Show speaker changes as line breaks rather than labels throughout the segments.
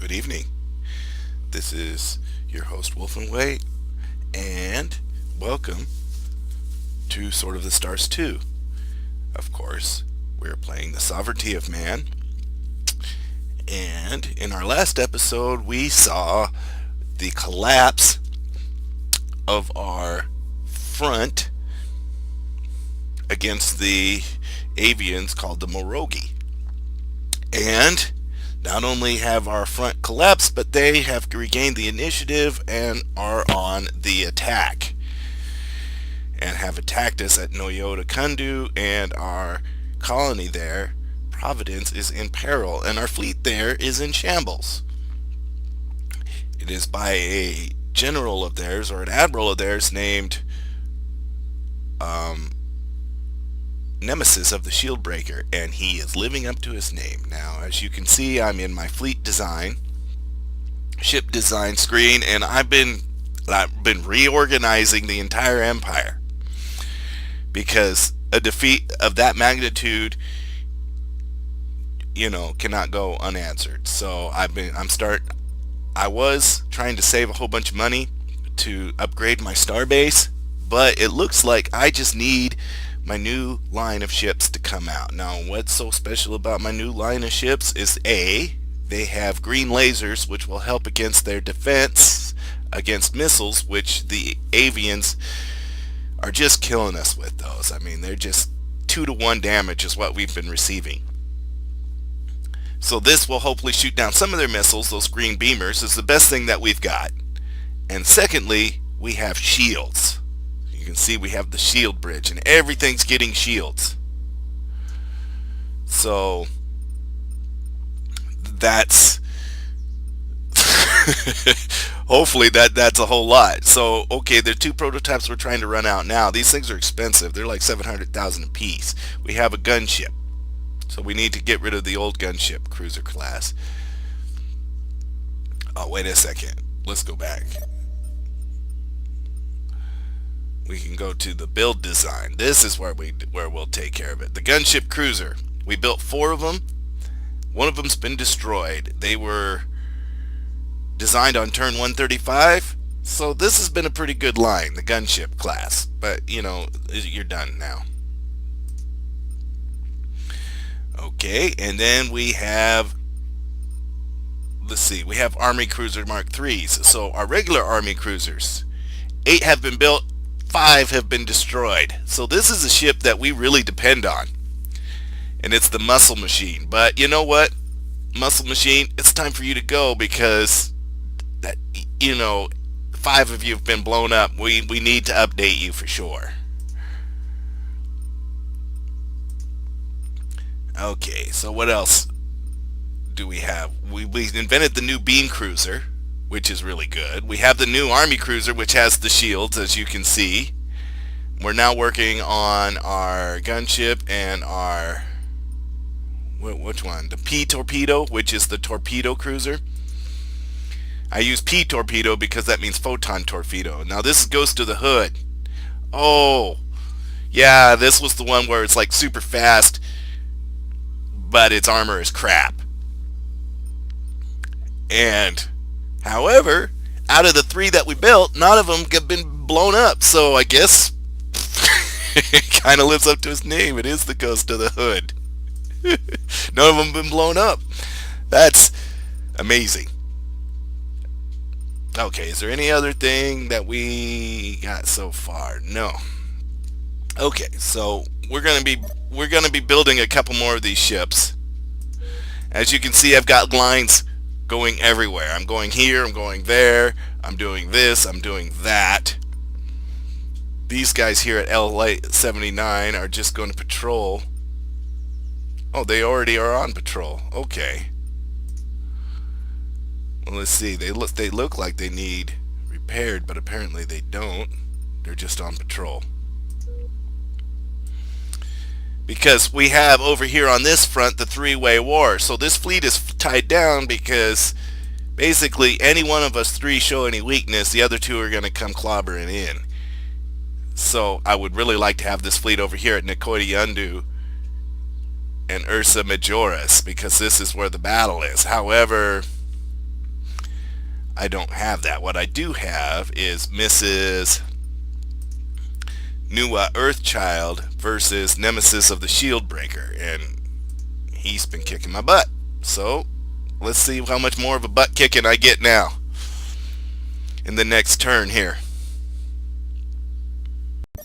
Good evening. This is your host, Wolf and Wade, and welcome to Sword of the Stars 2. Of course, we're playing the Sovereignty of Man, and in our last episode, we saw the collapse of our front against the avians called the Moroggi. And not only have our front collapsed, but they have regained the initiative and are on the attack. And have attacked us at Noyota Kundu, and our colony there, Providence, is in peril, and our fleet there is in shambles. It is by a general of theirs, or an admiral of theirs, named Nemesis of the Shieldbreaker, and he is living up to his name. Now, as you can see, I'm in my fleet design, ship design screen, and I've been reorganizing the entire empire, because a defeat of that magnitude, cannot go unanswered. So I was trying to save a whole bunch of money to upgrade my starbase, but it looks like I just need my new line of ships to come out. Now, what's so special about my new line of ships is they have green lasers, which will help against their defense against missiles, which the avians are just killing us with those. I mean, they're just 2-to-1 damage is what we've been receiving. So this will hopefully shoot down some of their missiles. Those green beamers is the best thing that we've got. And secondly, we have shields. You can see we have the shield bridge, and everything's getting shields. So that's hopefully that's a whole lot. So okay, there are two prototypes we're trying to run out now. These things are expensive. They're like 700,000 a piece. We have a gunship, so we need to get rid of the old gunship cruiser class. Oh, wait a second. Let's go back. We can go to the build design. This is where we'll take care of it. The gunship cruiser. We built 4 of them. One of them's been destroyed. They were designed on turn 135. So this has been a pretty good line, the gunship class. But, you're done now. Okay, and then we have, we have Army Cruiser Mark IIIs. So our regular Army cruisers, 8 have been built, 5 have been destroyed. So this is a ship that we really depend on. And it's the Muscle Machine. But you know what? Muscle Machine, it's time for you to go, because 5 of you have been blown up. We need to update you for sure. Okay, so what else do we have? We invented the new beam cruiser, which is really good. We have the new Army cruiser, which has the shields, as you can see. We're now working on our gunship and our, which one? The P torpedo, which is the torpedo cruiser. I use P torpedo because that means photon torpedo. Now this goes to the hood. Oh, yeah, this was the one where it's like super fast, but its armor is crap. And however, out of the 3 that we built, none of them have been blown up. So I guess it kind of lives up to its name. It is the Ghost of the Hood. None of them have been blown up. That's amazing. Okay, is there any other thing that we got so far? No. Okay, so we're gonna be building a couple more of these ships. As you can see, I've got lines going everywhere. I'm going here, I'm going there, I'm doing this, I'm doing that. These guys here at L79 are just going to patrol. Oh, they already are on patrol. Okay. Well, let's see. They look like they need repaired, but apparently they don't. They're just on patrol. Because we have over here on this front the 3-way war. So this fleet is tied down because basically any one of us 3 show any weakness, the other 2 are going to come clobbering in. So I would really like to have this fleet over here at Nikotiundu and Ursa Majoris, because this is where the battle is. However, I don't have that. What I do have is Mrs. Nuwa Earthchild versus Nemesis of the Shield Breaker, and he's been kicking my butt. So let's see how much more of a butt kicking I get now in the next turn here.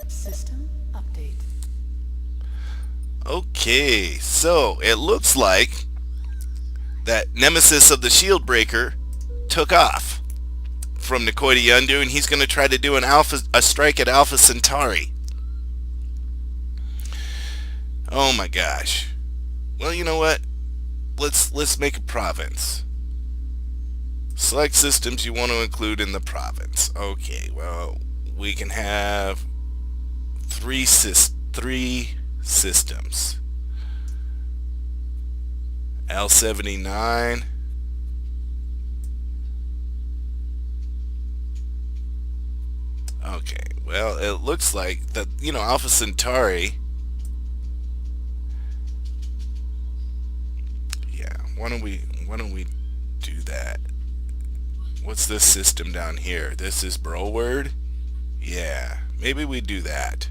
System update.
Okay, so it looks like that Nemesis of the Shield Breaker took off from Nicoidi Undu, and he's going to try to do a strike at Alpha Centauri. Oh my gosh. Well, you know what? Let's make a province. Select systems you want to include in the province. Okay, well, we can have three systems. L79. Okay, well, it looks like that, Alpha Centauri. Yeah, why don't we do that? What's this system down here? This is Broward? Yeah, maybe we do that.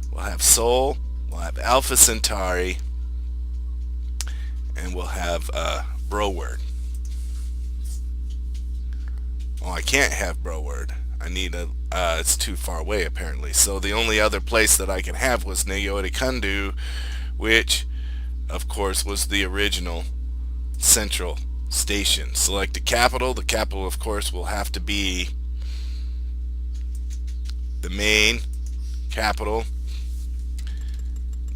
We'll have Sol, we'll have Alpha Centauri, and we'll have Broward. Well, I can't have Broward. I need it's too far away apparently. So the only other place that I can have was Nicoidi Undu, which of course was the original central station. Select a capital. The capital of course will have to be the main capital.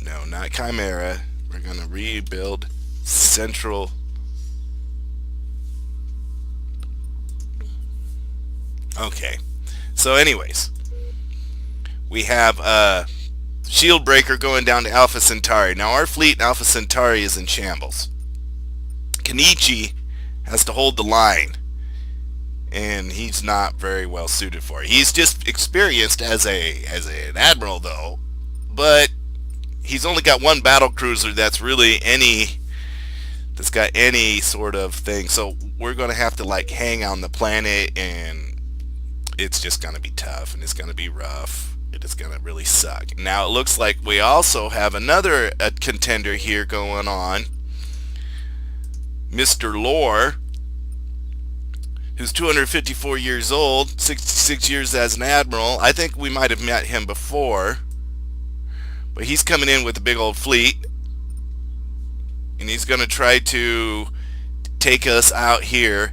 No, not Chimera. We're going to rebuild central. Okay, so anyways, we have Shield Breaker going down to Alpha Centauri. Now our fleet in Alpha Centauri is in shambles. Kenichi has to hold the line, and he's not very well suited for it. He's just experienced as an admiral though, but he's only got one battle cruiser that's got any sort of thing. So we're going to have to like hang on the planet, and it's just going to be tough, and it's going to be rough. It is going to really suck. Now it looks like we also have another contender here going on. Mr. Liir, who's 254 years old, 66 years as an admiral. I think we might have met him before, but he's coming in with a big old fleet, and he's going to try to take us out here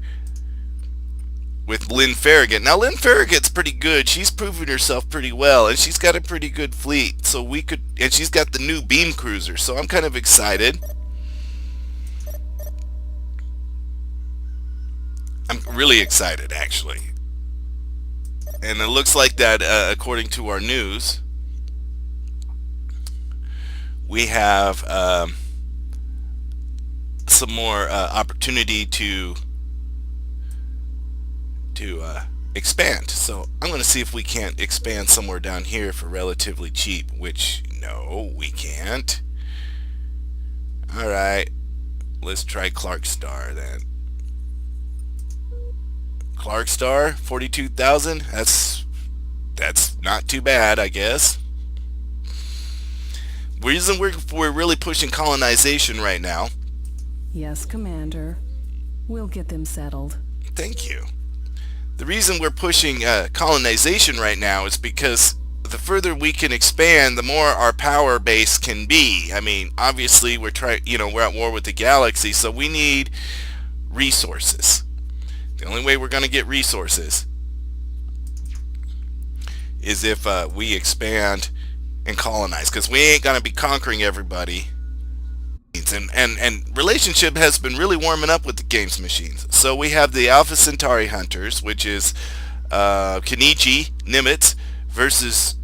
with Lin Farragut. Now Lin Farragut's pretty good. She's proven herself pretty well, and she's got a pretty good fleet. So we could, and she's got the new beam cruiser. So I'm kind of excited. I'm really excited actually. And it looks like that according to our news, we have some more opportunity to expand. So I'm going to see if we can't expand somewhere down here for relatively cheap, which no, we can't. Alright, let's try Clark Star then. Clark Star, 42,000. That's not too bad, I guess. Reason we're really pushing colonization right now.
Yes, Commander. We'll get them settled.
Thank you. The reason we're pushing colonization right now is because the further we can expand, the more our power base can be. I mean, obviously we're at war with the galaxy, so we need resources. The only way we're going to get resources is if we expand and colonize, because we ain't going to be conquering everybody. And relationship has been really warming up with the games machines. So we have the Alpha Centauri Hunters, which is Kenichi Nimitz versus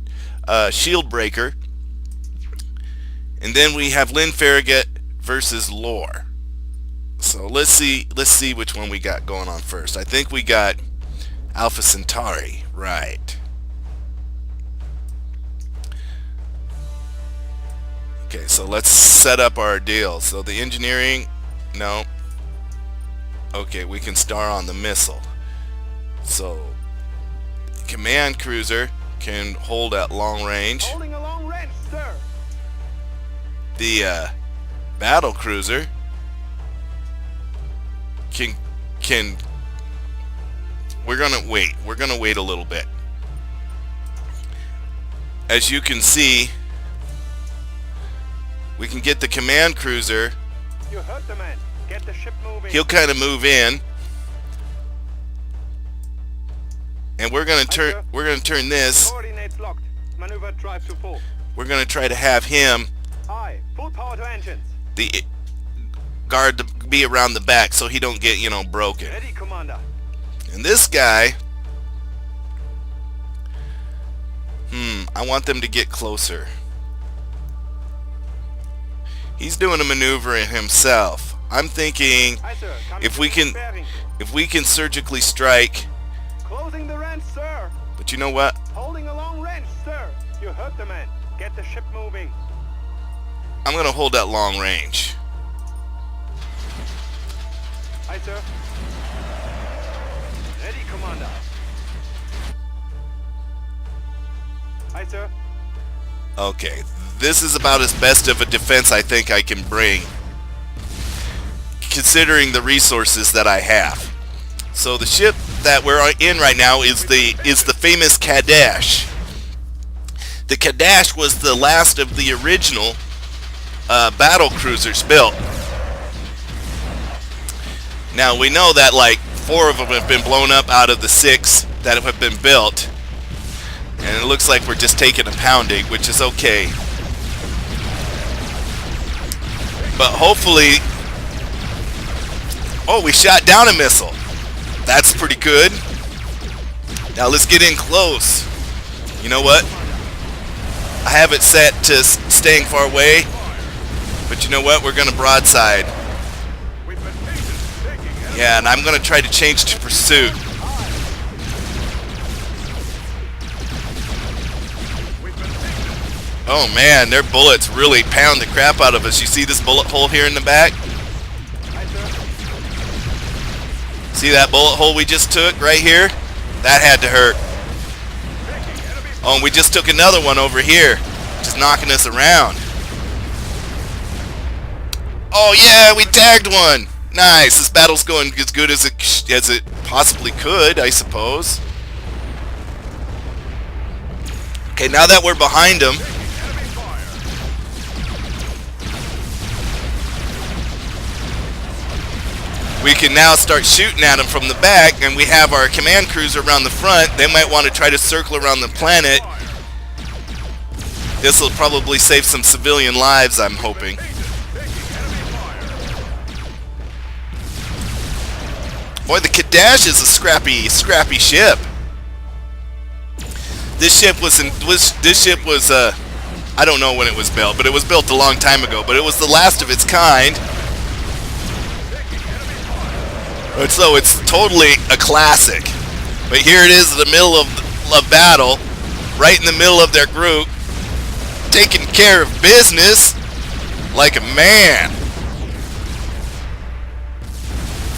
Shield Breaker, and then we have Lin Farragut versus Liir. So let's see which one we got going on first. I think we got Alpha Centauri, right? Okay, so let's set up our deal. So the engineering, no. Okay, we can star on the missile. So, command cruiser can hold at long range.
Holding a long range, sir.
The battle cruiser can we're gonna wait a little bit. As you can see, we can get the command cruiser.
You heard the man. Get the ship moving.
He'll kind of move in, and we're gonna turn this.
Coordinates locked. Maneuver drive to full.
We're gonna try to have him
Aye. Full power to engines.
the guard to be around the back so he don't get broken.
Ready, Commander.
And this guy, I want them to get closer. He's doing a maneuver in himself. I'm thinking
Aye, sir. Coming
if
to
we can
bearing.
surgically strike.
Closing the range, sir.
But you know what?
Holding a long range, sir. You heard the man. Get the ship moving.
I'm gonna hold that long range.
Aye, sir. Ready, Commander. Aye, sir.
Okay, this is about as best of a defense I think I can bring, considering the resources that I have. So the ship that we're in right now is the famous Kadash. The Kadash was the last of the original battle cruisers built. Now we know that like 4 of them have been blown up out of the 6 that have been built, and it looks like we're just taking a pounding, which is okay. But hopefully, oh, we shot down a missile. That's pretty good. Now let's get in close. You know what? I have it set to staying far away, but you know what? We're gonna broadside. Yeah, and I'm gonna try to change to pursuit. Oh man, their bullets really pound the crap out of us. You see this bullet hole here in the back? See that bullet hole we just took right here? That had to hurt. Oh, and we just took another one over here, just knocking us around. Oh yeah, we tagged one. Nice. This battle's going as good as it possibly could, I suppose. Okay, now that we're behind them, we can now start shooting at them from the back, and we have our command cruiser around the front. They might want to try to circle around the planet. This will probably save some civilian lives, I'm hoping. Boy, the Kadash is a scrappy ship. This ship was I don't know when it was built, but it was built a long time ago. But it was the last of its kind. So it's totally a classic. But here it is in the middle of battle, right in the middle of their group, taking care of business like a man.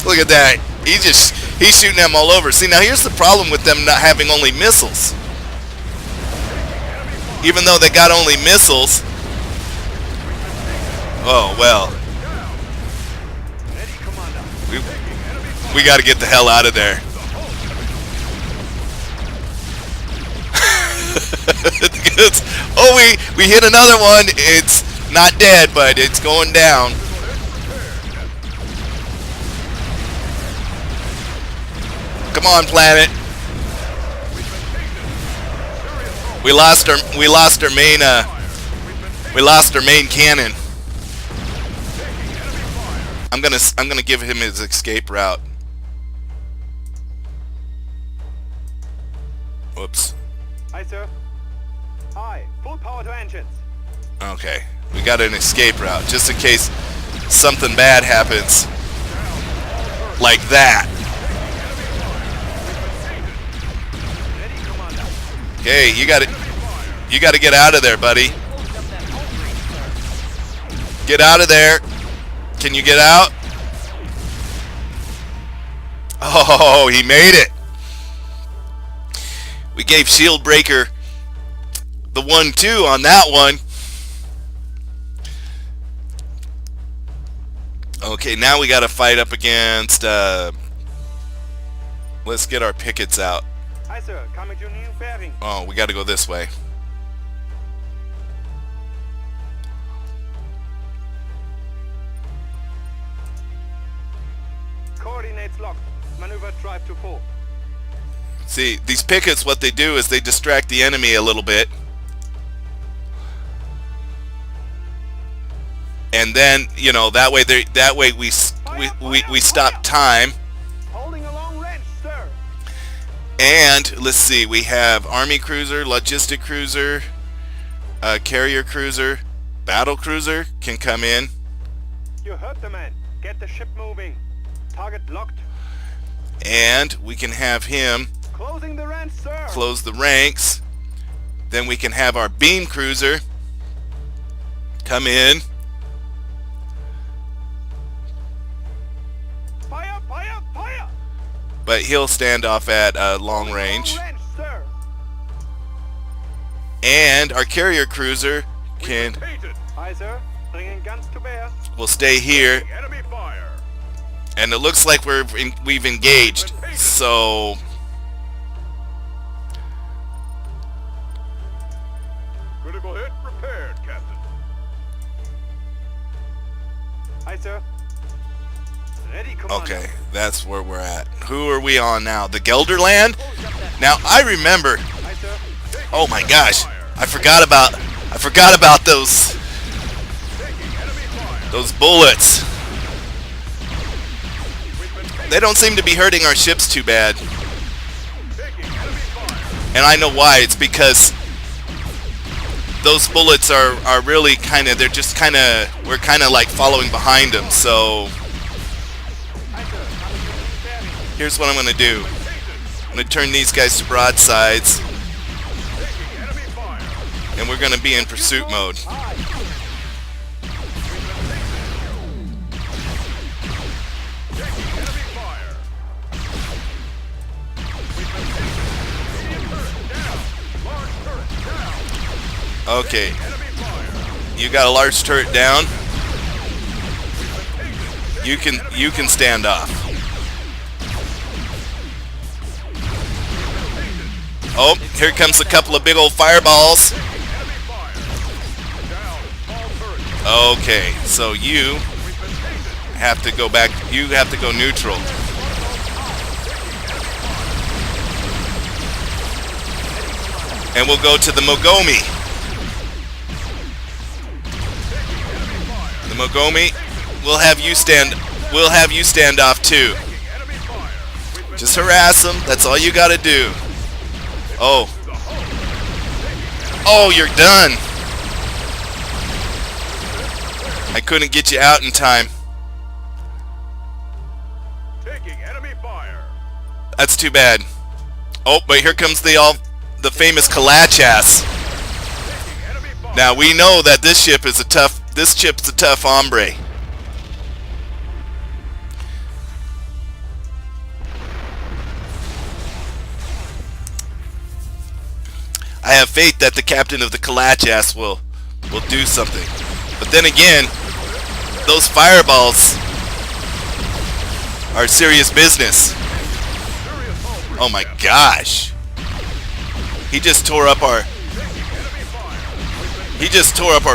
Look at that. He's shooting them all over. See, now here's the problem with them not having only missiles. Even though they got only missiles. Oh, well. We got to get the hell out of there. Oh, we hit another one. It's not dead, but it's going down. Come on, planet. We lost our main cannon. I'm gonna give him his escape route. Whoops.
Aye, sir. Aye. Full power to engines.
Okay, we got an escape route just in case something bad happens, like that. Okay, you got to get out of there, buddy. Get out of there. Can you get out? Oh, he made it. We gave Shield Breaker the 1-2 on that one. Okay, now we got to fight up against. Let's get our pickets out.
Hi, sir. Coming to new bearing.
Oh, we got to go this way.
Coordinates locked. Maneuver drive to 4.
See, these pickets, what they do is they distract the enemy a little bit. And then, you know, that way we stop time.
Holding a long range, sir.
And let's see, we have Army Cruiser, Logistic Cruiser, Carrier Cruiser, Battle Cruiser can come in.
You heard the man. Get the ship moving. Target locked.
And we can have him
Closing the range, sir.
close the ranks. Then we can have our Beam Cruiser come in.
Fire, fire, fire.
But he'll stand off at long range.
Long range, sir.
And our Carrier Cruiser can
Aye, sir. Bringing guns to bear.
will stay here.
Enemy fire.
And it looks like we've engaged. So
Critical hit repaired, Captain. Aye, sir. Ready, Commander.
okay, that's where we're at. Who are we on now? The Gelderland? Now I remember.
Aye, sir.
Oh my gosh, I forgot about those bullets. They don't seem to be hurting our ships too bad. And I know why. It's because those bullets are really kind of, we're kind of like following behind them. So here's what I'm going to do. I'm going to turn these guys to broadsides. And we're going to be in pursuit mode. Okay, you got a large turret down. You can stand off. Oh, here comes a couple of big old fireballs. Okay, so you have to go back. You have to go neutral. And we'll go to the Moroggi. The Moroggi, we'll have you stand off too. Just harass them. That's all you got to do. Oh. Oh, you're done. I couldn't get you out in time.
Taking enemy fire.
That's too bad. Oh, but here comes the famous Kalachas. Now we know that this ship's a tough hombre. I have faith that the captain of the Kalachas will do something. But then again, those fireballs are serious business. Oh my gosh. He just tore up our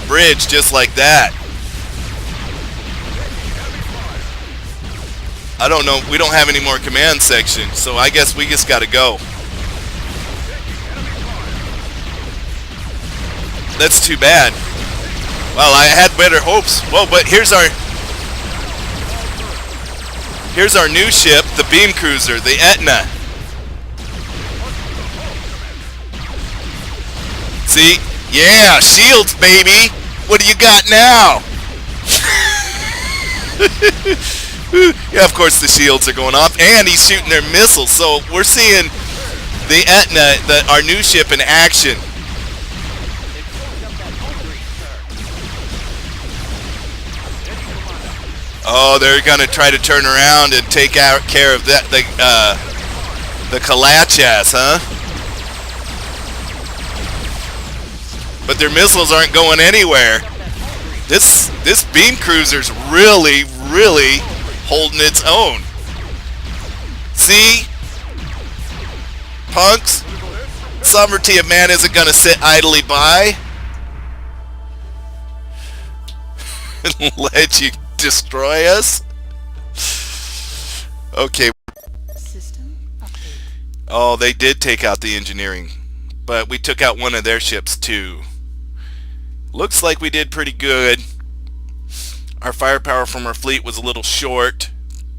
bridge just like that. I don't know. We don't have any more command section, so I guess we just got to go. That's too bad. Well, I had better hopes. Whoa, but here's our new ship, the beam cruiser, the Etna. See? Yeah, shields, baby. What do you got now? Yeah, of course the shields are going off, and he's shooting their missiles. So we're seeing the Etna, our new ship, in action. Oh, they're gonna try to turn around and take care of that. The Kalachas, huh? But their missiles aren't going anywhere. This beam cruiser's really, really holding its own. See, punks, sovereignty of man isn't gonna sit idly by and let you destroy us. Okay.
System update.
Oh, they did take out the engineering, but we took out one of their ships too. Looks like we did pretty good. Our firepower from our fleet was a little short,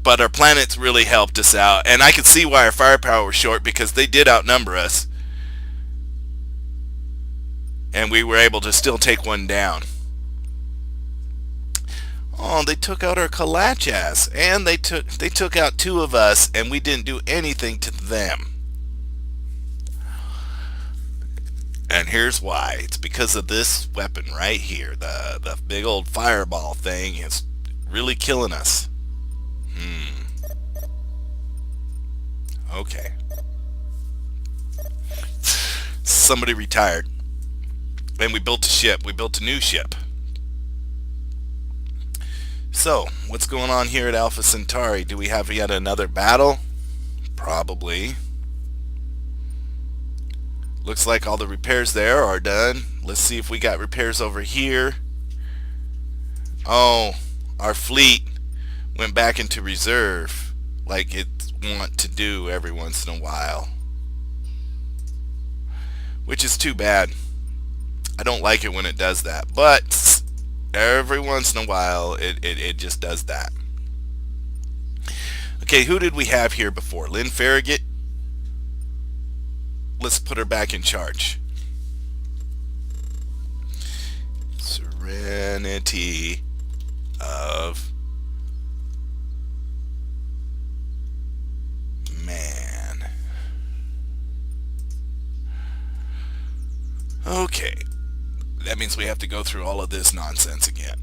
but our planets really helped us out. And I could see why our firepower was short, because they did outnumber us. And we were able to still take one down. Oh, they took out our Kalachas, and they took out two of us, and we didn't do anything to them. And here's why. It's because of this weapon right here. The big old fireball thing is really killing us. Okay. Somebody retired. And we built a ship. We built a new ship. So, what's going on here at Alpha Centauri? Do we have yet another battle? Probably. Looks like all the repairs there are done. Let's see if we got repairs over here. Oh, our fleet went back into reserve like it wants to do every once in a while. Which is too bad. I don't like it when it does that. But every once in a while it just does that. Okay, who did we have here before? Lin Farragut? Let's put her back in charge. Serenity of man. Okay. That means we have to go through all of this nonsense again.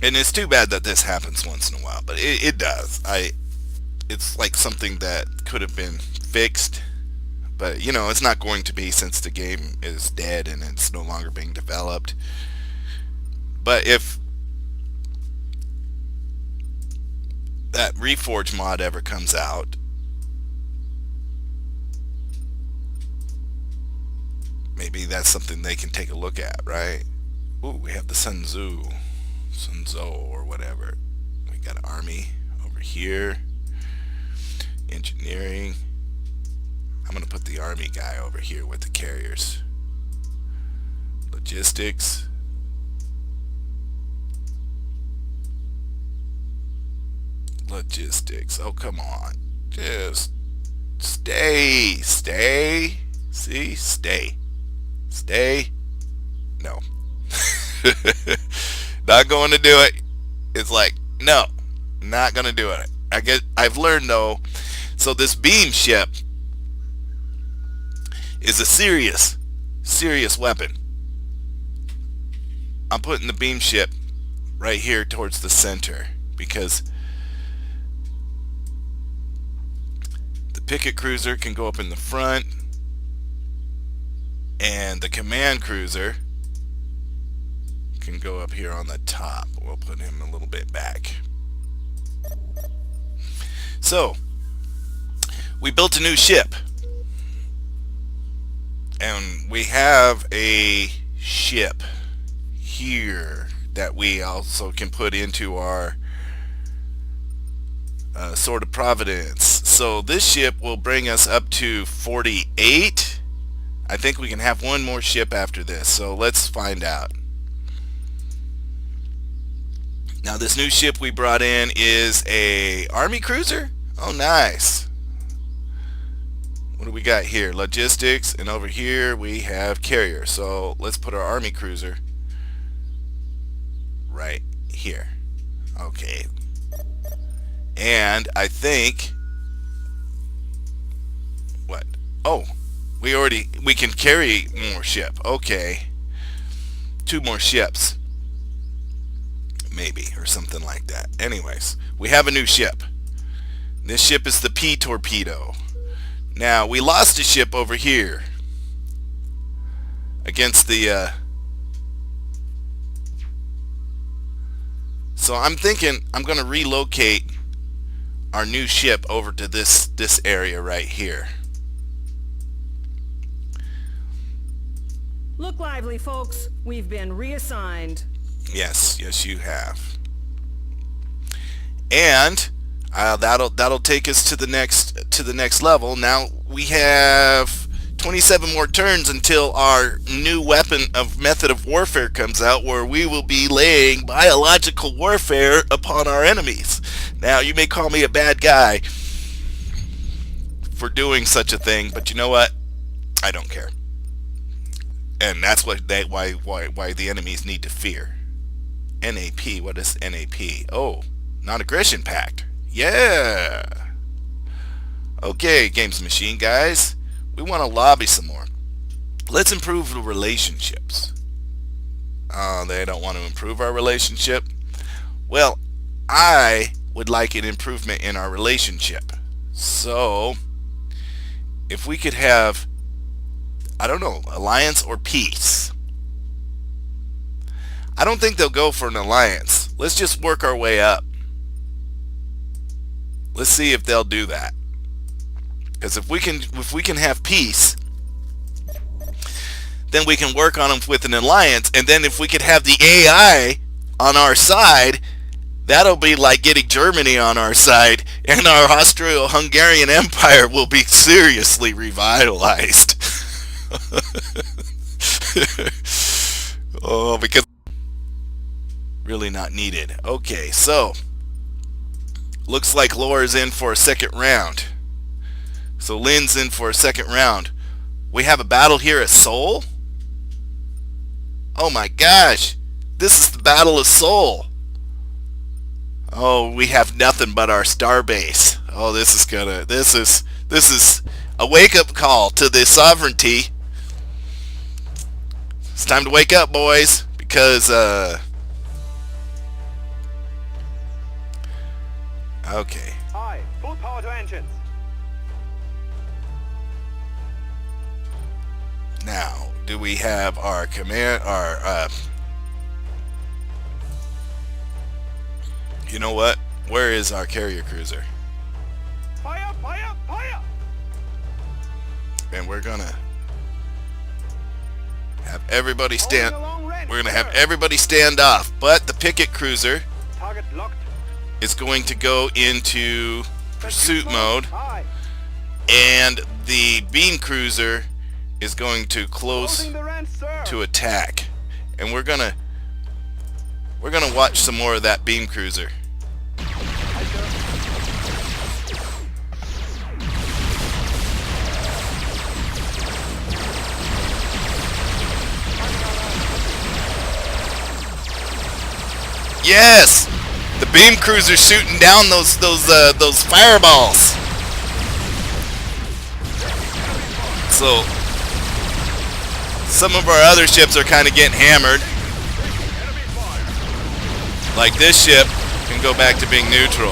And it's too bad that this happens once in a while, but it does. It's like something that could have been fixed, but you know, it's not going to be, since the game is dead and it's no longer being developed. But if that Reforge mod ever comes out, maybe that's something they can take a look at, right? Ooh, we have the Sun Tzu or whatever. We got an army over here. Engineering. I'm gonna put the army guy over here with the carriers. Logistics. Oh, come on. Just stay. See? Stay. No. Not going to do it. It's like, no, not going to do it. I've learned though. So this beam ship is a serious weapon. I'm putting the beam ship right here towards the center because the picket cruiser can go up in the front, and the command cruiser can go up here on the top. We'll put him a little bit back. So we built a new ship, and we have a ship here that we also can put into our Sword of Providence. So this ship will bring us up to 48. I think we can have one more ship after this, so let's find out. Now this new ship we brought in is a army cruiser. Oh, nice. What do we got here? Logistics, and over here we have carrier. So let's put our army cruiser right here. Okay. And I think what? Oh, We can carry more ship. Okay. 2 more ships. Maybe, or something like that. Anyways, we have a new ship. This ship is the P torpedo. Now, we lost a ship over here against the so I'm thinking I'm going to relocate our new ship over to this area right here.
Look lively, folks. We've been reassigned.
Yes, you have. And that'll take us to the next level. Now we have 27 more turns until our new method of warfare comes out, where we will be laying biological warfare upon our enemies. Now, you may call me a bad guy for doing such a thing, but you know what? I don't care. And that's why the enemies need to fear. NAP, what is NAP? Oh, non-aggression pact. Yeah. Okay, games machine guys. We want to lobby some more. Let's improve the relationships. They don't want to improve our relationship. Well, I would like an improvement in our relationship. So, if we could have, I don't know, alliance or peace. I don't think they'll go for an alliance. Let's just work our way up. Let's see if they'll do that. Because if we can have peace, then we can work on them with an alliance. And then if we could have the AI on our side, that'll be like getting Germany on our side, and our Austro-Hungarian Empire will be seriously revitalized. Oh, because really not needed. Okay, so looks like Liir's in for a second round. So Lin's in for a second round. We have a battle here at Seoul? Oh my gosh. This is the Battle of Seoul. Oh, we have nothing but our starbase. Oh, this is a wake-up call to the sovereignty. It's time to wake up, boys, because okay.
Aye, full power to engines.
Now, do we have our command, you know what? Where is our carrier cruiser?
Fire, fire, fire!
And we're gonna have everybody stand.
Holding a long range,
We're gonna have
sir.
everybody stand off, but the picket cruiser
Target locked.
is going to go into pursuit mode,
Aye.
and the beam cruiser is going to close
Holding the range, sir.
to attack. And we're gonna watch some more of that beam cruiser.
Aye, sir.
Yes, the beam cruiser's shooting down those fireballs. So some of our other ships are kind of getting hammered. Like this ship can go back to being neutral.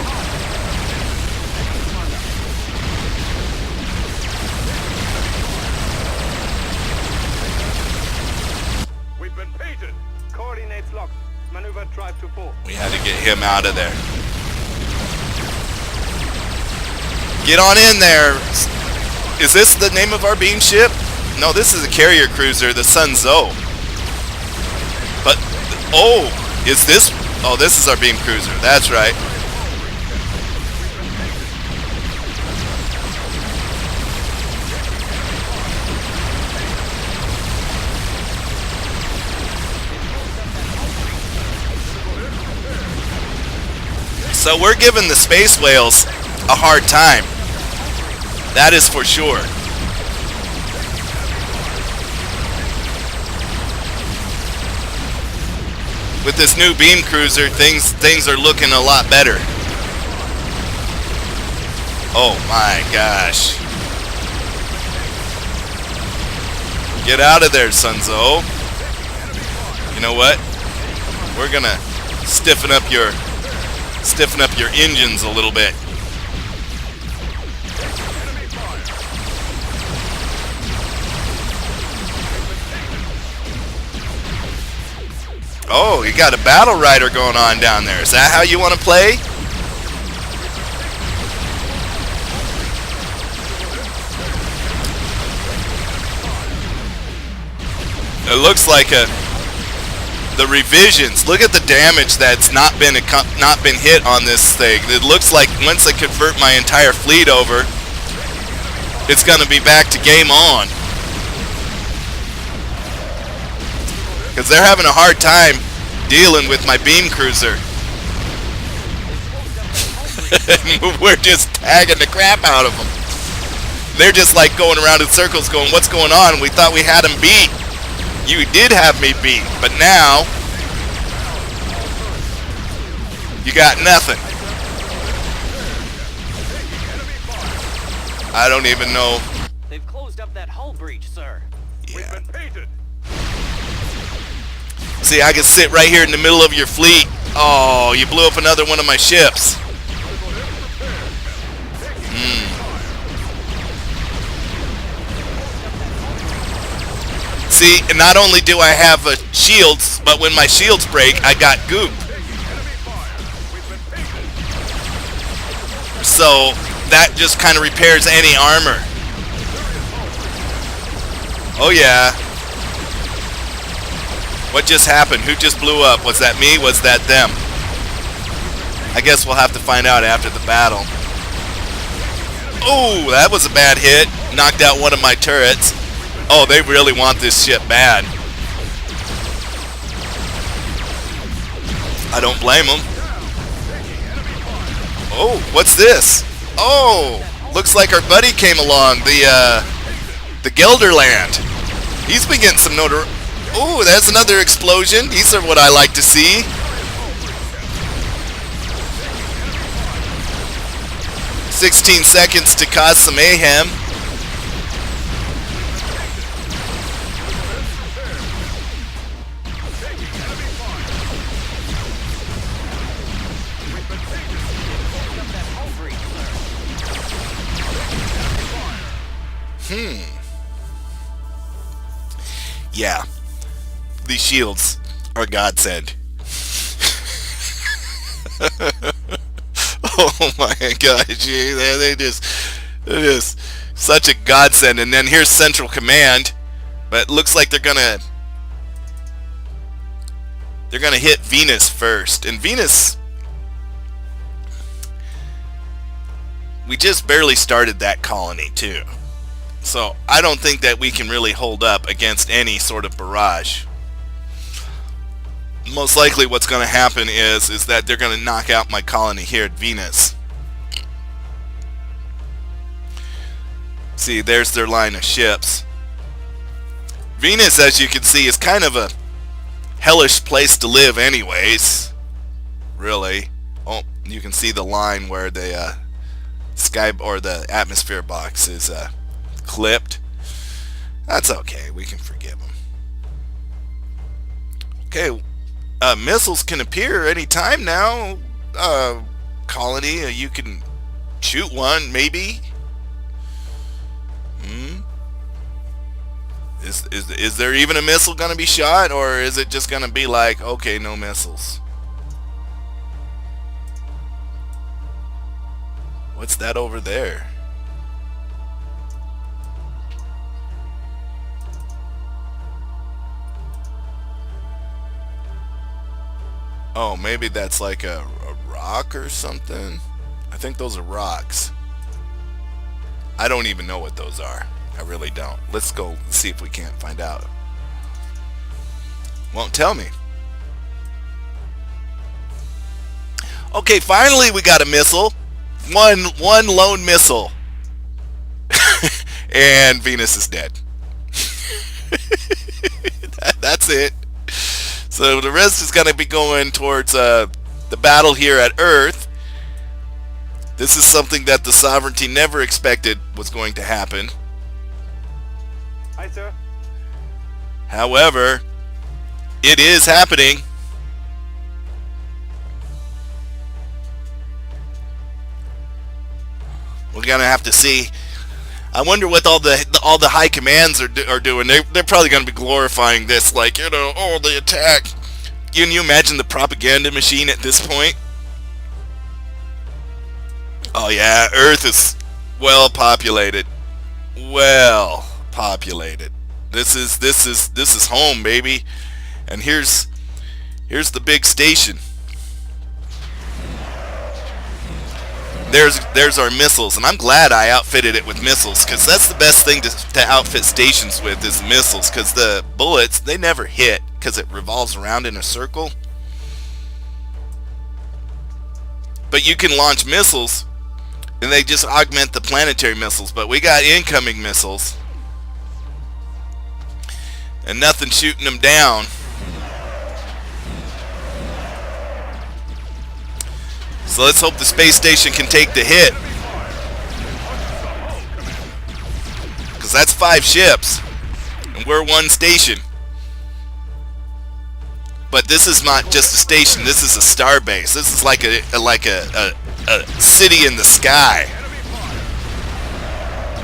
We've been painted. Coordinates locked. Maneuver drive to port.
We had to get him out of there. Get on in there. Is this the name of our beam ship? No, this is a carrier cruiser, the Sun Zhou. But, oh, is this? Oh, this is our beam cruiser. That's right. So we're giving the space whales a hard time. That is for sure. With this new beam cruiser, things are looking a lot better. Oh my gosh. Get out of there, Sunzo. You know what? We're gonna stiffen up your engines a little bit. Oh, you got a battle rider going on down there. Is that how you want to play? It looks like the revisions. Look at the damage that's not been hit on this thing. It looks like once I convert my entire fleet over, it's gonna be back to game on. Because they're having a hard time dealing with my beam cruiser. We're just tagging the crap out of them. They're just like going around in circles going, what's going on? We thought we had them beat. You did have me beat, but now you got nothing. I don't even know.
They've closed up that hull breach, sir.
Yeah. See, I can sit right here in the middle of your fleet. Oh, you blew up another one of my ships. See, and not only do I have shields, but when my shields break, I got goop. So that just kind of repairs any armor. Oh yeah. What just happened? Who just blew up? Was that me? Was that them? I guess we'll have to find out after the battle. Oh, that was a bad hit. Knocked out one of my turrets. Oh, they really want this ship bad. I don't blame them. Oh, what's this? Oh, looks like our buddy came along, the Gelderland. He's been getting some notoriety. Oh, that's another explosion. These are what I like to see. "16 seconds to cause some mayhem." Yeah. These shields are godsend. Oh my gosh, they're just such a godsend. And then here's Central Command, but it looks like they're gonna hit Venus first. And Venus, we just barely started that colony too. So I don't think that we can really hold up against any sort of barrage. Most likely what's going to happen is that they're going to knock out my colony here at Venus. See, there's their line of ships. Venus, as you can see, is kind of a hellish place to live anyways. Really. Oh, you can see the line where the sky or the atmosphere box is clipped. That's okay. We can forgive them. Okay. Missiles can appear anytime now. Colony, you can shoot one, maybe. Is there even a missile gonna be shot, or is it just gonna be like, okay, no missiles? What's that over there? Oh, maybe that's like a rock or something. I think those are rocks. I don't even know what those are. I really don't. Let's go see if we can't find out. Won't tell me. Okay, finally we got a missile. One lone missile. And Venus is dead. That's it. So the rest is going to be going towards the battle here at Earth. This is something that the Sovereignty never expected was going to happen.
Hi, sir.
However, it is happening. We're gonna have to see. I wonder what all the high commands are doing. They're probably gonna be glorifying this, like, oh, the attack. Can you imagine the propaganda machine at this point? Oh yeah, Earth is well populated. Well populated. This is home, baby. And here's the big station. There's our missiles, and I'm glad I outfitted it with missiles, because that's the best thing to outfit stations with is missiles, because the bullets, they never hit, because it revolves around in a circle. But you can launch missiles, and they just augment the planetary missiles, but we got incoming missiles, and nothing shooting them down. So let's hope the space station can take the hit. Because that's 5 ships. And we're 1 station. But this is not just a station. This is a star base. This is like a city in the sky.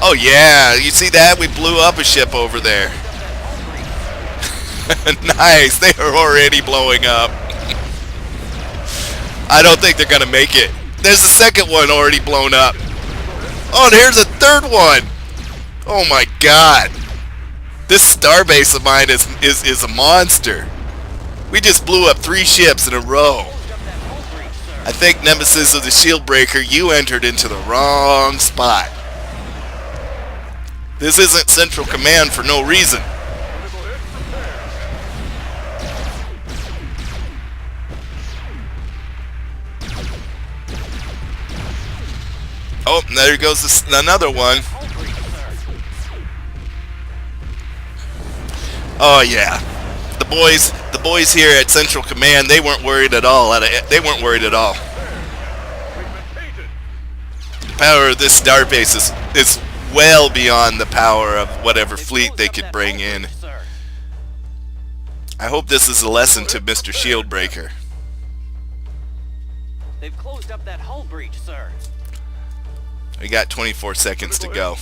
Oh yeah, you see that? We blew up a ship over there. Nice. They are already blowing up. I don't think they're going to make it. There's a second one already blown up. Oh, and here's a third one. Oh my god. This starbase of mine is a monster. We just blew up 3 ships in a row. I think Nemesis of the Shield Breaker, you entered into the wrong spot. This isn't Central Command for no reason. Oh, there goes another one. Oh yeah, the boys here at Central Command, they weren't worried at all. They weren't worried at all. The power of this starbase is well beyond the power of whatever fleet they could bring in. I hope this is a lesson to Mr. Shieldbreaker.
They've closed up that hull breach, sir.
We got 24 seconds to go.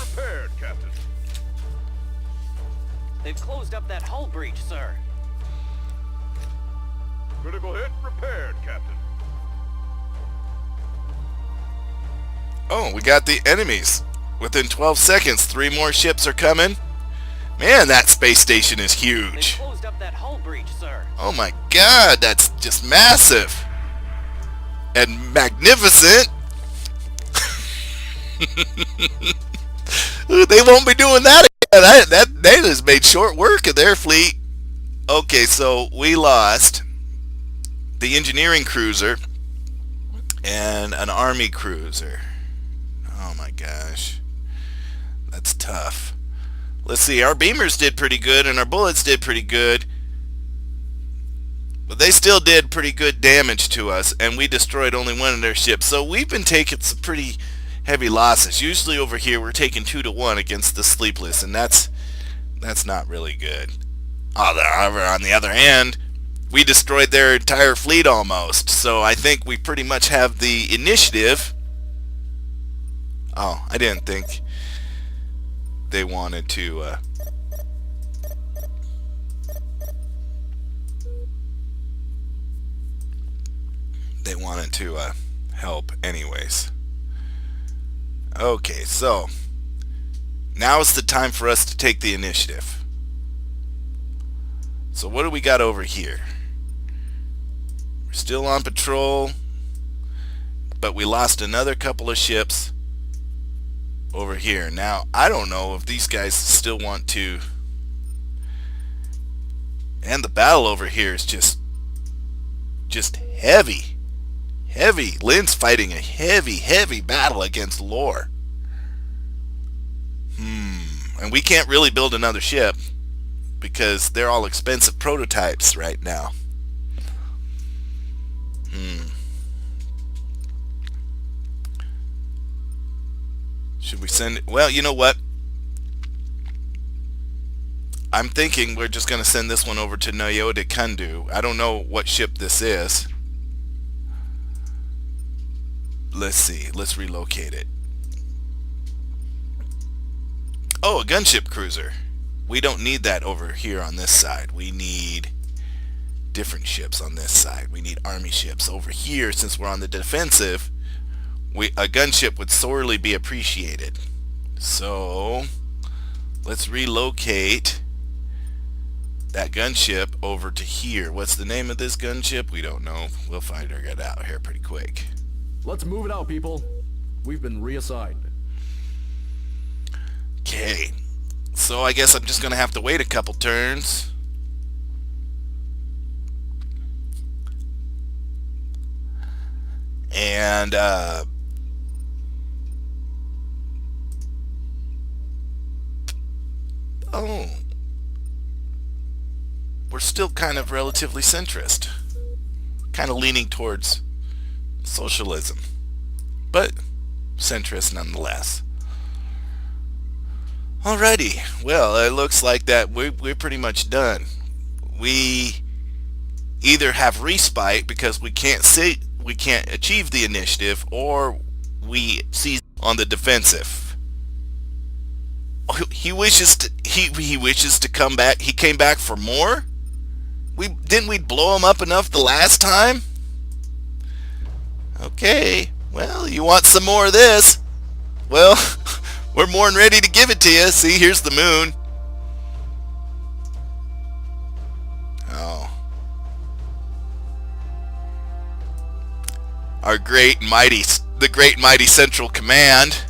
They've closed up that hull breach, sir.
Critical hit prepared, Captain.
Oh, we got the enemies. Within 12 seconds, 3 more ships are coming. Man, that space station is huge.
They've closed up that hull breach, sir.
Oh my god, that's just massive. And magnificent. They won't be doing that again. They just made short work of their fleet. Okay, so we lost the engineering cruiser and an army cruiser. Oh my gosh, that's tough. Let's see, our beamers did pretty good and our bullets did pretty good, but they still did pretty good damage to us, and we destroyed only 1 of their ships. So we've been taking some pretty heavy losses. Usually over here we're taking 2-1 against the Sleepless, and that's not really good. However, on the other hand, we destroyed their entire fleet almost, so I think we pretty much have the initiative. Oh, I didn't think they wanted to help anyways. Okay, so now is the time for us to take the initiative. So what do we got over here? We're still on patrol, but we lost another couple of ships over here. Now, I don't know if these guys still want to... And the battle over here is just heavy. Heavy. Lin's fighting a heavy battle against Liir. And we can't really build another ship because they're all expensive prototypes right now. Should we send it? Well, you know what? I'm thinking we're just going to send this one over to Noyode Kundu. I don't know what ship this is. Let's see. Let's relocate it. Oh, a gunship cruiser. We don't need that over here on this side. We need different ships on this side. We need army ships over here. Since we're on the defensive, a gunship would sorely be appreciated. So let's relocate that gunship over to here. What's the name of this gunship? We don't know. We'll find it out here pretty quick.
Let's move it out, people. We've been reassigned.
Okay. So I guess I'm just going to have to wait a couple turns. And, oh. We're still kind of relatively centrist. Kind of leaning towards socialism. But centrist nonetheless. Alrighty, well, it looks like that we're pretty much done. We either have respite because we can't achieve the initiative, or we seize on the defensive. He wishes to come back. He came back for more. Didn't we blow him up enough the last time? Okay, well, you want some more of this? Well. We're more than ready to give it to you. See, here's the moon. Oh. The great and mighty Central Command.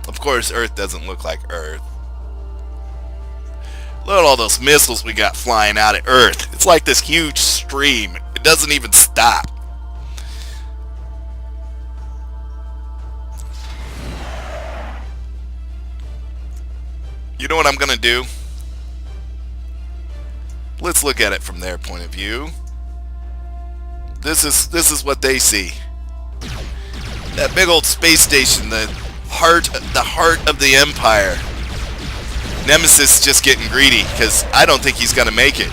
Of course, Earth doesn't look like Earth. Look at all those missiles we got flying out at Earth. It's like this huge stream. It doesn't even stop. You know what I'm gonna do? Let's look at it from their point of view. This is what they see. That big old space station, the heart of the Empire. Nemesis is just getting greedy because I don't think he's gonna make it.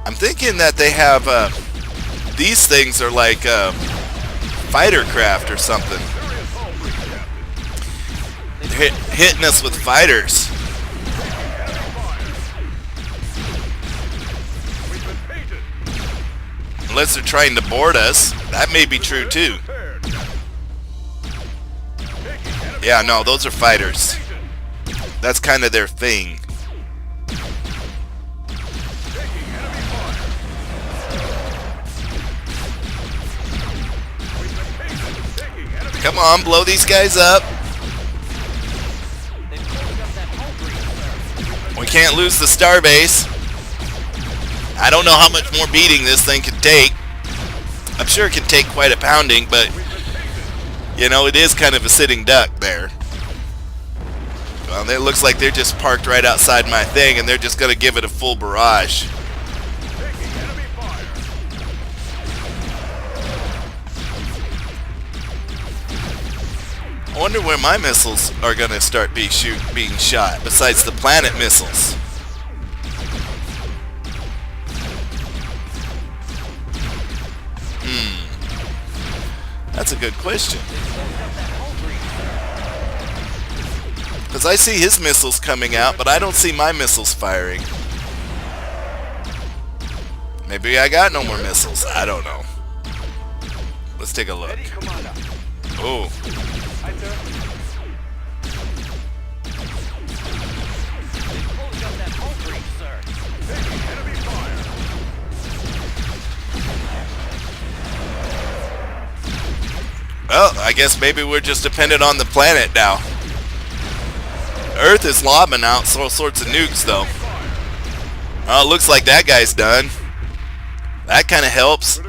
I'm thinking that they have, these things are like fighter craft or something. They're hitting us with fighters. Unless they're trying to board us. That may be true too. Yeah, no, those are fighters. That's kind of their thing. Come on, blow these guys up. We can't lose the starbase. I don't know how much more beating this thing can take. I'm sure it can take quite a pounding, but you know, it is kind of a sitting duck there. Well, it looks like they're just parked right outside my thing, and they're just going to give it a full barrage. I wonder where my missiles are going to start being shot, besides the planet missiles. That's a good question. Because I see his missiles coming out, but I don't see my missiles firing. Maybe I got no more missiles. I don't know. Let's take a look. Oh. Well, I guess maybe we're just dependent on the planet now. Earth is lobbing out all sorts of nukes, though. Oh, it looks like that guy's done. That kind of helps.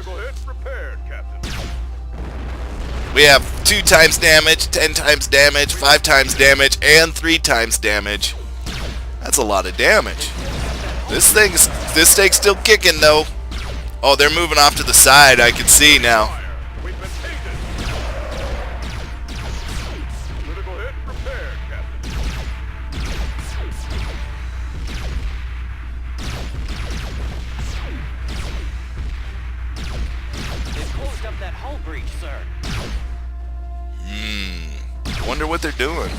We have 2 times damage, 10 times damage, 5 times damage, and 3 times damage. That's a lot of damage. This thing's still kicking though. Oh, they're moving off to the side. I can see now.
We've been taken. Critical hit prepared, Captain.
They've closed up that hull breach, sir.
Wonder what they're doing.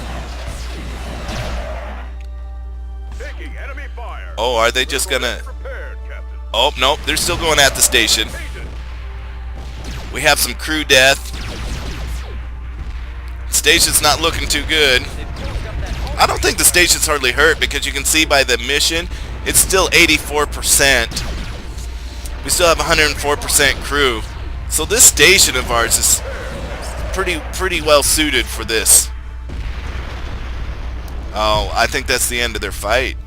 Taking enemy fire.
Oh, are they just
Critical
gonna...
hit prepared, Captain.
Oh, nope, they're still going at the station.
Taken.
We have some crew death. Station's not looking too good.
They've closed up that hull
I don't think the station's hardly hurt because you can see by the mission, it's still 84%. We still have 104% crew. So this station of ours is pretty well suited for this. Oh, I think that's the end of their fight.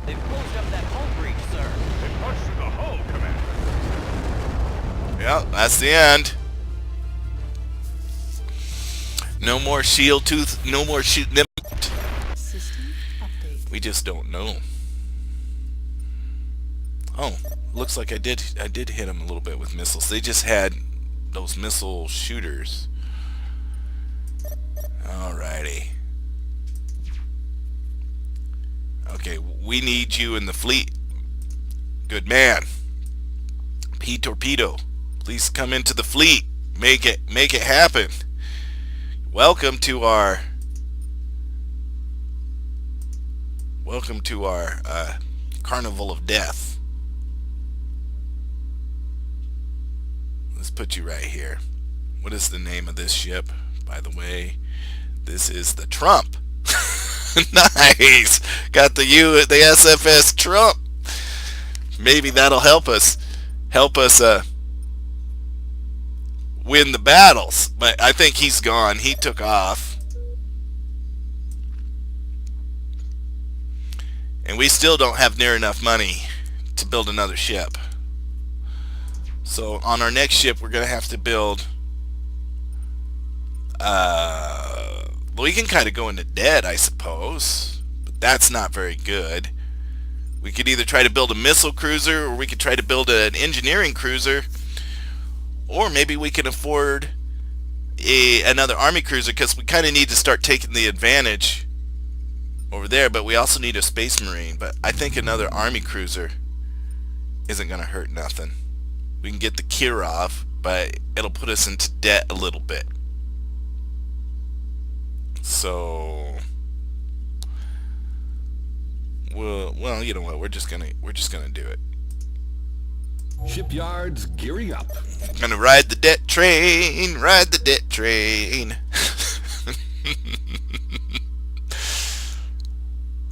They've closed up that hull breach, sir.
They punched through the hull, Commander.
Yeah, that's the end. No more shield tooth, no more shield.
System update.
We just don't know. Oh, looks like I did hit them a little bit with missiles. They just had those missile shooters. Alrighty. Okay, we need you in the fleet. Good man. P Torpedo, please come into the fleet. Make it happen. Welcome to our Carnival of Death. Let's put you right here. What is the name of this ship, by the way? This is the Trump. Nice. Got the SFS Trump. Maybe that'll help us win the battles. But I think he's gone. He took off. And we still don't have near enough money to build another ship. So on our next ship, we're going to have to build... we can kind of go into debt, I suppose. But that's not very good. We could either try to build a missile cruiser, or we could try to build an engineering cruiser. Or maybe we can afford another army cruiser, because we kind of need to start taking the advantage over there. But we also need a space marine. But I think another army cruiser isn't going to hurt nothing. We can get the Kirov, but it'll put us into debt a little bit. So, well, you know what? We're just gonna do it.
Shipyards gearing up.
Gonna ride the debt train, ride the debt train.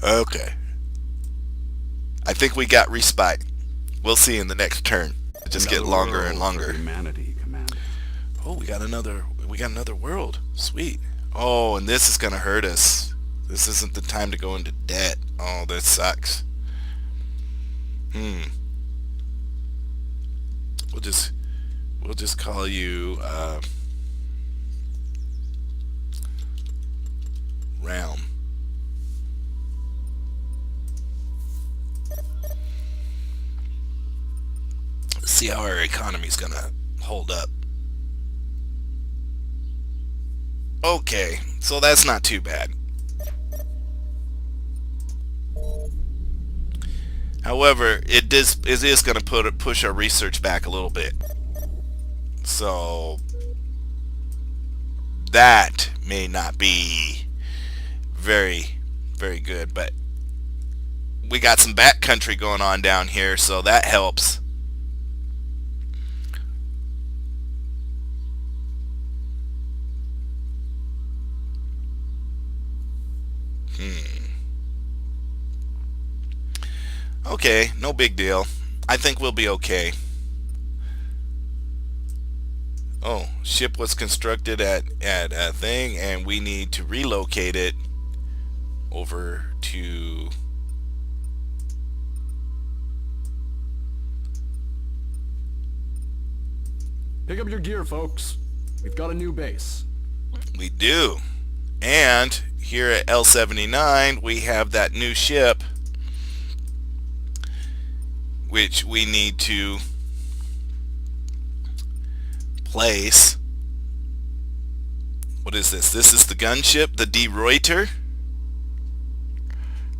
Okay. I think we got respite. We'll see in the next turn. It just get longer and longer.
Humanity, Commander.
Oh, we got another world. Sweet. Oh, and this is gonna hurt us. This isn't the time to go into debt. Oh, that sucks. We'll just call you Realm. Let's see how our economy's gonna hold up. Okay, so that's not too bad. However, it is going to push our research back a little bit. So that may not be very, very good, but we got some backcountry going on down here, so that helps. Okay, no big deal. I think we'll be okay. Oh, ship was constructed at a thing, and we need to relocate it over to
Pick up your gear, folks. We've got a new base.
We do. And here at L79, we have that new ship, which we need to place. What is this? This is the gunship, the De Ruyter.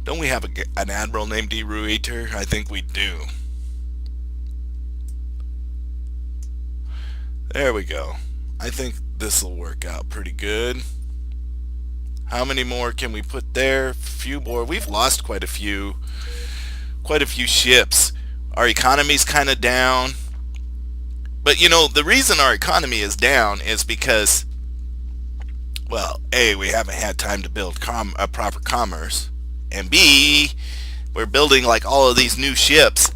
Don't we have an admiral named De Ruyter? I think we do. There we go. I think this will work out pretty good. How many more can we put there? A few more. We've lost quite a few ships. Our economy's kind of down. But you know, the reason our economy is down is because, well, A, we haven't had time to build a proper commerce, and B, we're building like all of these new ships.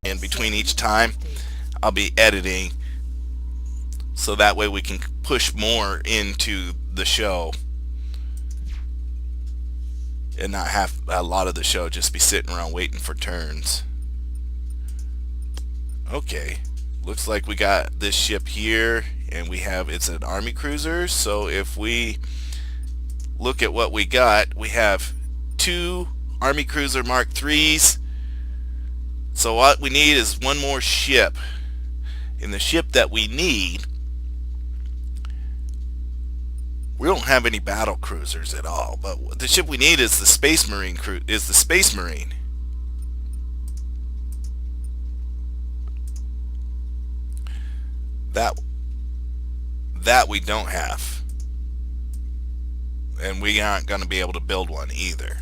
In between each time, I'll be editing, so that way we can push more into the show and not have a lot of the show just be sitting around waiting for turns. Okay, looks like we got this ship here, and it's an army cruiser. So if we look at what we got, we have 2 army cruiser Mark IIIs. So what we need is one more ship, and the ship that we need, we don't have any battle cruisers at all, but the ship we need is the Space Marine That we don't have, and we aren't going to be able to build one either.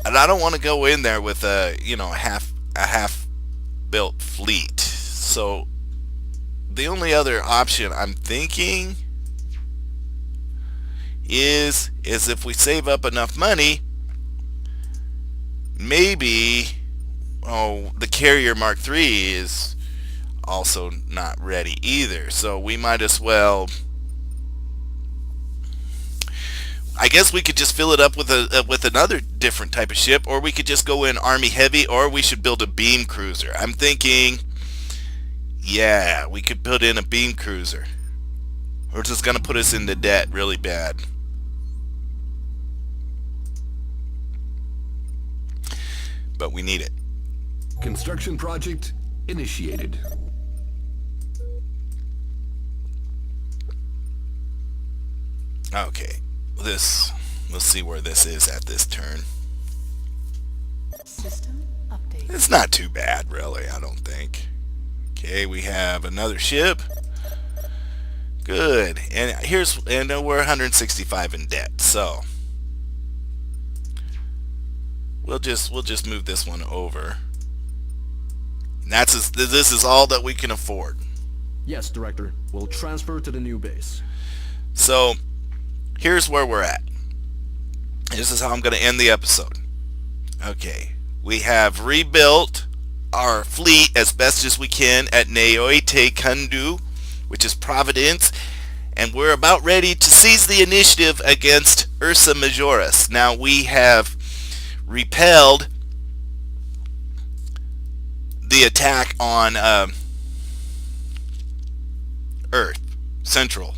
And I don't want to go in there with a half built fleet. So the only other option I'm thinking is if we save up enough money, maybe the carrier Mark III is also not ready either. So we might as well, I guess we could just fill it up with another different type of ship, or we could just go in Army Heavy, or we should build a beam cruiser. I'm thinking, yeah, we could put in a beam cruiser. Or just going to put us into debt really bad. But we need it.
Construction project initiated.
Okay. Let's see where this is at this turn.
System update.
It's not too bad, really, I don't think. Okay, we have another ship. Good. And we're 165 in debt, so we'll just move this one over. And this is all that we can afford.
Yes, Director. We'll transfer to the new base.
So here's where we're at. This is how I'm going to end the episode. Okay, we have rebuilt our fleet as best as we can at Neoite Kundu, which is Providence, and we're about ready to seize the initiative against Ursa Majoris. Now we have repelled the attack on Earth Central.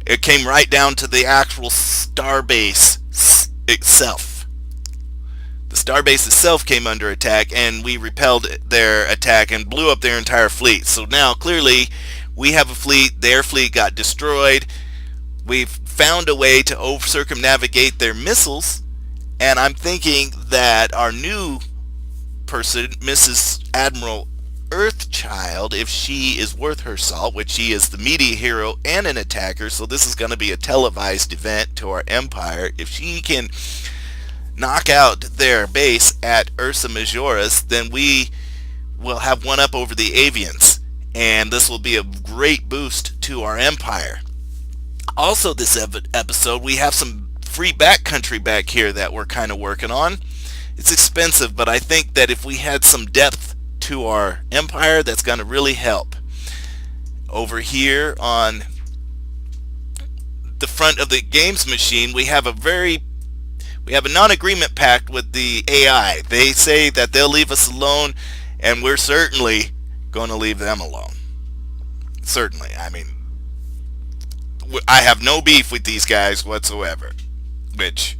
It came right down to the actual starbase itself. The starbase itself came under attack, and we repelled their attack and blew up their entire fleet. So now clearly we have a fleet, their fleet got destroyed. We've found a way to circumnavigate their missiles, and I'm thinking that our new person, Mrs. Admiral Earthchild, if she is worth her salt, which she is the media hero and an attacker, so this is going to be a televised event to our empire. If she can knock out their base at Ursa Majoris, then we will have one up over the Avians, and this will be a great boost to our empire. Also this episode, we have some free backcountry back here that we're kind of working on. It's expensive, but I think that if we had some depth to our empire, that's going to really help. Over here on the front of the games machine, we have we have a non-agreement pact with the AI. They say that they'll leave us alone, and we're certainly going to leave them alone. Certainly. I mean, I have no beef with these guys whatsoever, which,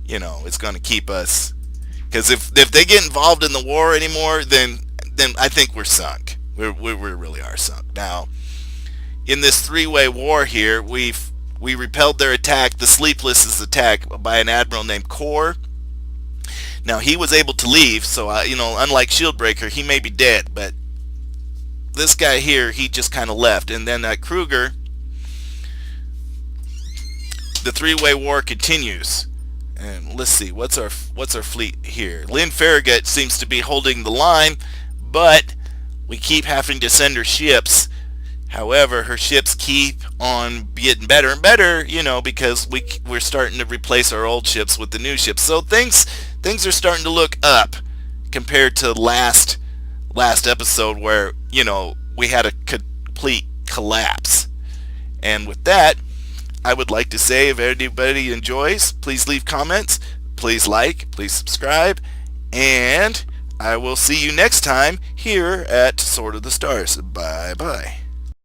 it's going to keep us, because if they get involved in the war anymore, then I think we're sunk. We really are sunk. Now, in this three-way war here, we repelled their attack, the Sleepless's attack, by an admiral named Kor. Now, he was able to leave, so unlike Shieldbreaker, he may be dead, but this guy here, he just kind of left. And then Kruger, the three-way war continues. And let's see, what's our fleet here? Lin Farragut seems to be holding the line, but we keep having to send her ships. However, her ships keep on getting better and better, because we're starting to replace our old ships with the new ships. So things are starting to look up compared to last episode where, we had a complete collapse. And with that, I would like to say, if anybody enjoys, please leave comments, please like, please subscribe, and I will see you next time here at Sword of the Stars. Bye-bye.